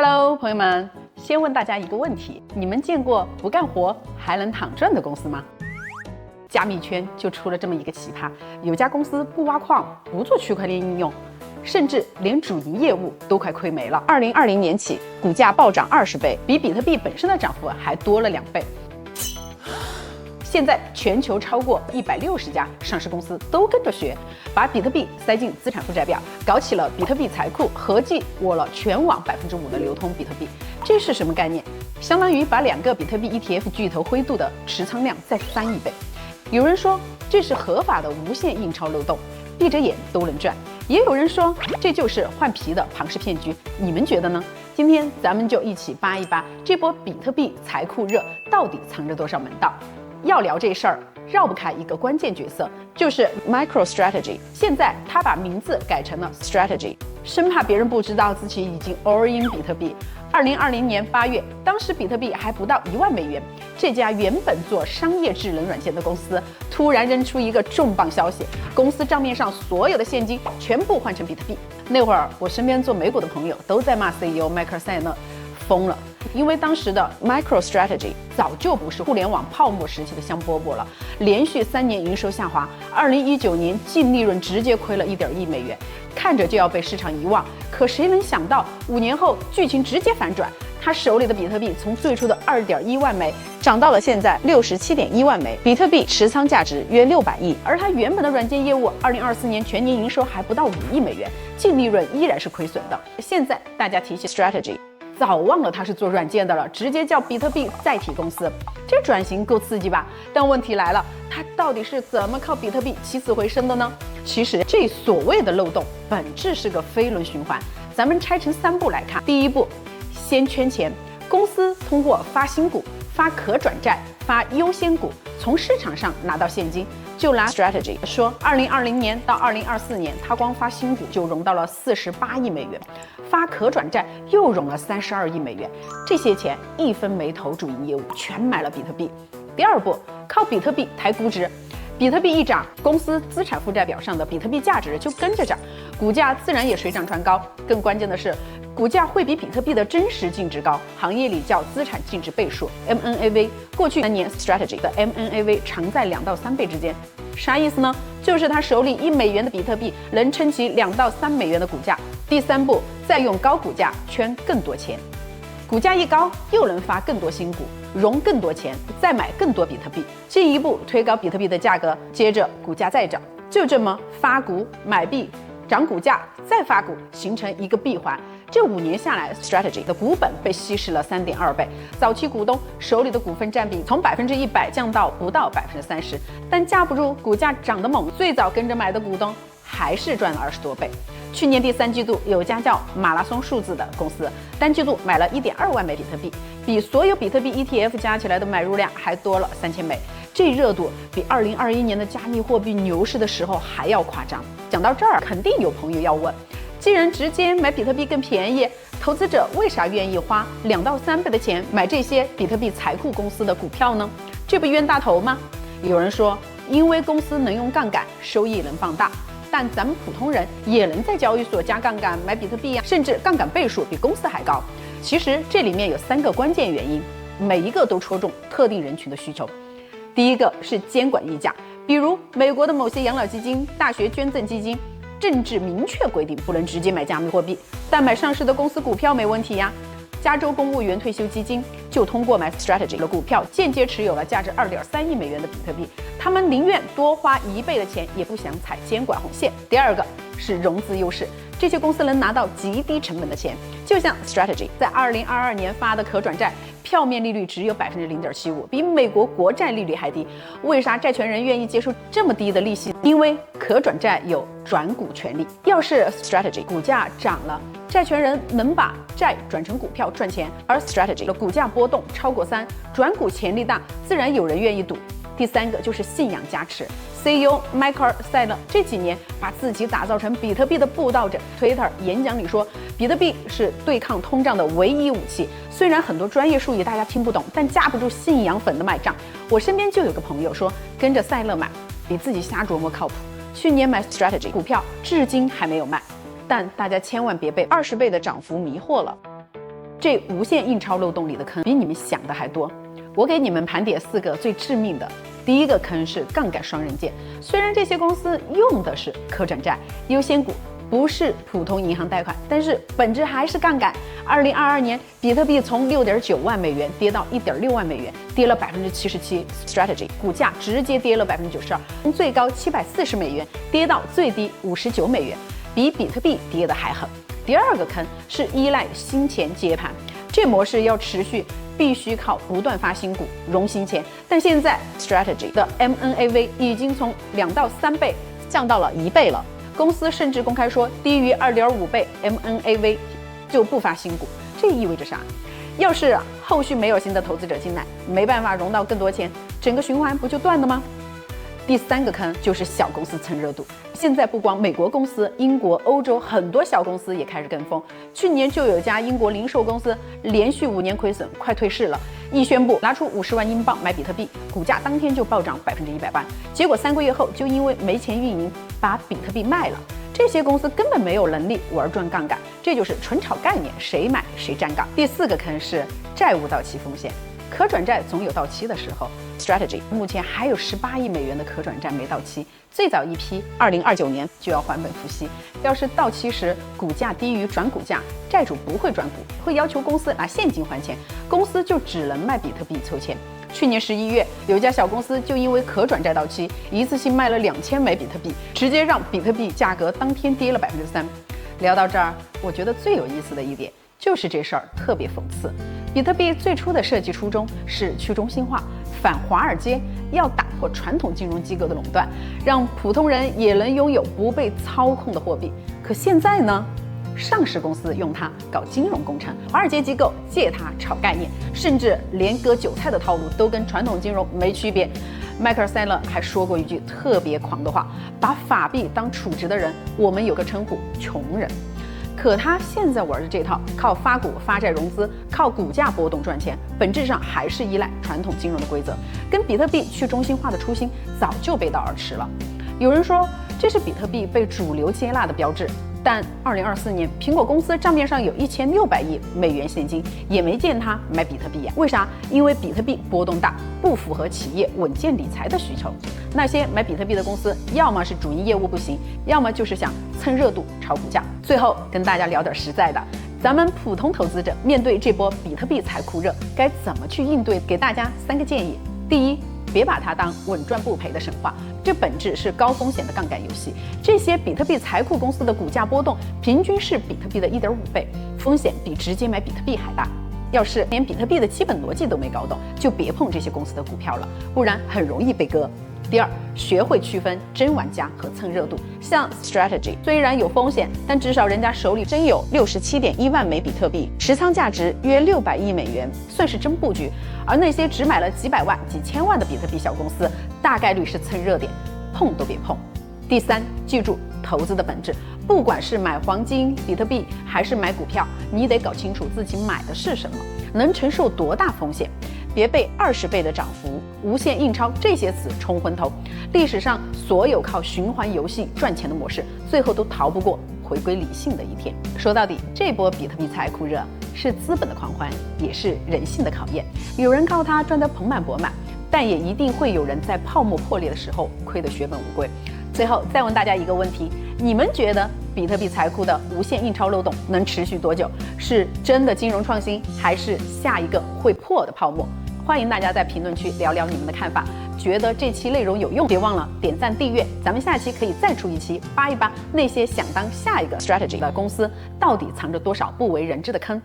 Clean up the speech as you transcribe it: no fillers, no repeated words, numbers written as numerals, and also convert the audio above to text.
Hello， 朋友们，先问大家一个问题：你们见过不干活还能躺赚的公司吗？加密圈就出了这么一个奇葩，有家公司不挖矿，不做区块链应用，甚至连主营业务都快亏没了。2020年起，股价暴涨20倍，比比特币本身的涨幅还多了2倍。现在全球超过160家上市公司都跟着学，把比特币塞进资产负债表，搞起了比特币财库，合计握了全网5%的流通比特币。这是什么概念？相当于把2个比特币 ETF 巨头灰度的持仓量再翻1倍。有人说这是合法的无限印钞漏洞，闭着眼都能赚；也有人说这就是换皮的庞氏骗局。你们觉得呢？今天咱们就一起扒一扒这波比特币财库热到底藏着多少门道。要聊这事儿，绕不开一个关键角色，就是 MicroStrategy。现在他把名字改成了 Strategy， 生怕别人不知道自己已经 all in 比特币。2020年8月，当时比特币还不到1万美元，这家原本做商业智能软件的公司突然扔出一个重磅消息，公司账面上所有的现金全部换成比特币。那会儿，我身边做美股的朋友都在骂 CEO 迈克尔·塞勒疯了。因为当时的 MicroStrategy 早就不是互联网泡沫时期的香饽饽了，连续3年营收下滑，2019年净利润直接亏了1.1亿美元，看着就要被市场遗忘。可谁能想到5年后剧情直接反转，他手里的比特币从最初的2.1万枚涨到了现在67.1万枚，比特币持仓价值约600亿。而他原本的软件业务2024年全年营收还不到5亿美元，净利润依然是亏损的。现在大家提起 Strategy，早忘了他是做软件的了，直接叫比特币载体公司，这转型够刺激吧？但问题来了，他到底是怎么靠比特币起死回生的呢？其实这所谓的漏洞本质是个飞轮循环，咱们拆成3步来看。第一步，先圈钱，公司通过发新股、发可转债、发优先股，从市场上拿到现金。就拿 Strategy 说，2020年到2024年，他光发新股就融到了48亿美元，发可转债又融了32亿美元，这些钱一分没投主营业务，全买了比特币。第二步，靠比特币抬估值，比特币一涨，公司资产负债表上的比特币价值就跟着涨，股价自然也水涨船高。更关键的是，股价会比比特币的真实净值高，行业里叫资产净值倍数 MNAV。过去3年 Strategy 的 MNAV 常在2到3倍之间。啥意思呢？就是他手里1美元的比特币能撑起2到3美元的股价。第3步，再用高股价圈更多钱，股价一高，又能发更多新股，融更多钱，再买更多比特币，进一步推高比特币的价格，接着股价再涨，就这么发股买币，涨股价再发股，形成一个闭环。这5年下来 ，Strategy 的股本被稀释了3.2倍，早期股东手里的股份占比从100%降到不到30%，但架不住股价涨得猛，最早跟着买的股东还是赚了20多倍。去年第3季度，有家叫马拉松数字的公司，单季度买了1.2万枚比特币，比所有比特币 ETF 加起来的买入量还多了3000枚。这热度比2021年的加密货币牛市的时候还要夸张。讲到这儿，肯定有朋友要问，既然直接买比特币更便宜，投资者为啥愿意花2到3倍的钱买这些比特币财库公司的股票呢？这不冤大头吗？有人说，因为公司能用杠杆，收益能放大。但咱们普通人也能在交易所加杠杆买比特币呀，甚至杠杆倍数比公司还高。其实这里面有3个关键原因，每一个都戳中特定人群的需求。第一个是监管溢价，比如美国的某些养老基金、大学捐赠基金，政治明确规定不能直接买加密货币，但买上市的公司股票没问题呀。加州公务员退休基金就通过买 Strategy 的股票，间接持有了价值2.3亿美元的比特币，他们宁愿多花1倍的钱，也不想踩监管红线。第二个是融资优势，这些公司能拿到极低成本的钱，就像 Strategy 在2022年发的可转债，票面利率只有0.75%，比美国国债利率还低。为啥债权人愿意接受这么低的利息？因为可转债有转股权利，要是 Strategy 股价涨了，债权人能把债转成股票赚钱，而 Strategy 的股价波动超过3，转股潜力大，自然有人愿意赌。第3个就是信仰加持。CEO 迈克尔·塞勒这几年把自己打造成比特币的布道者 ，Twitter 演讲里说，比特币是对抗通胀的唯一武器。虽然很多专业术语大家听不懂，但架不住信仰粉的买账。我身边就有个朋友说，跟着塞勒买比自己瞎琢磨靠谱。去年买 Strategy 股票，至今还没有卖。但大家千万别被20倍的涨幅迷惑了。这无限印钞漏洞里的坑比你们想的还多。我给你们盘点4个最致命的。第一个坑是杠杆双刃剑，虽然这些公司用的是可转债、优先股，不是普通银行贷款，但是本质还是杠杆。2022年，比特币从6.9万美元跌到1.6万美元，跌了77%。Strategy 股价直接跌了92%，从最高740美元跌到最低59美元，比比特币跌得还狠。第二个坑是依赖新钱接盘，这模式要持续，必须靠不断发新股融新钱。但现在 Strategy 的 MNAV 已经从2到3倍降到了1倍了。公司甚至公开说，低于2.5倍 MNAV 就不发新股。这意味着啥？要是后续没有新的投资者进来，没办法融到更多钱，整个循环不就断了吗？第3个坑就是小公司蹭热度。现在不光美国公司，英国、欧洲很多小公司也开始跟风。去年就有家英国零售公司连续5年亏损，快退市了，一宣布拿出50万英镑买比特币，股价当天就暴涨180%。结果3个月后就因为没钱运营，把比特币卖了。这些公司根本没有能力玩转杠杆，这就是纯炒概念，谁买谁站岗。第4个坑是债务到期风险。可转债总有到期的时候 ，Strategy 目前还有18亿美元的可转债没到期，最早一批2029年就要还本付息。要是到期时股价低于转股价，债主不会转股，会要求公司拿现金还钱，公司就只能卖比特币凑钱。去年11月，有一家小公司就因为可转债到期，一次性卖了2000枚比特币，直接让比特币价格当天跌了3%。聊到这儿，我觉得最有意思的一点就是这事儿特别讽刺。比特币最初的设计初衷是去中心化，反华尔街，要打破传统金融机构的垄断，让普通人也能拥有不被操控的货币。可现在呢？上市公司用它搞金融工程，华尔街机构借它炒概念，甚至连割韭菜的套路都跟传统金融没区别。迈克尔·塞勒还说过一句特别狂的话：把法币当储值的人，我们有个称呼，穷人。可他现在玩的这套靠发股发债融资，靠股价波动赚钱，本质上还是依赖传统金融的规则，跟比特币去中心化的初心早就背道而驰了。有人说这是比特币被主流接纳的标志，但2024年苹果公司账面上有1600亿美元现金，也没见他买比特币呀？为啥？因为比特币波动大，不符合企业稳健理财的需求。那些买比特币的公司，要么是主营业务不行，要么就是想蹭热度炒股价。最后跟大家聊点实在的，咱们普通投资者面对这波比特币财库热，该怎么去应对？给大家3个建议。第一，别把它当稳赚不赔的神话，这本质是高风险的杠杆游戏。这些比特币财库公司的股价波动平均是比特币的1.5倍，风险比直接买比特币还大。要是连比特币的基本逻辑都没搞懂，就别碰这些公司的股票了，不然很容易被割。第二，学会区分真玩家和蹭热度。像 Strategy 虽然有风险，但至少人家手里真有67.1万枚比特币，持仓价值约600亿美元，算是真布局。而那些只买了几百万、几千万的比特币小公司，大概率是蹭热点，碰都别碰。第三，记住投资的本质，不管是买黄金、比特币还是买股票，你得搞清楚自己买的是什么，能承受多大风险。别被20倍的涨幅、无限印钞这些词冲昏头。历史上所有靠循环游戏赚钱的模式，最后都逃不过回归理性的一天。说到底，这波比特币财库热是资本的狂欢，也是人性的考验。有人靠它赚得盆满钵满，但也一定会有人在泡沫破裂的时候亏得血本无归。最后再问大家一个问题，你们觉得比特币财库的无限印钞漏洞能持续多久？是真的金融创新，还是下一个会破的泡沫？欢迎大家在评论区聊聊你们的看法。觉得这期内容有用，别忘了点赞订阅。咱们下期可以再出一期，扒一扒那些想当下一个 Strategy 的公司到底藏着多少不为人知的坑。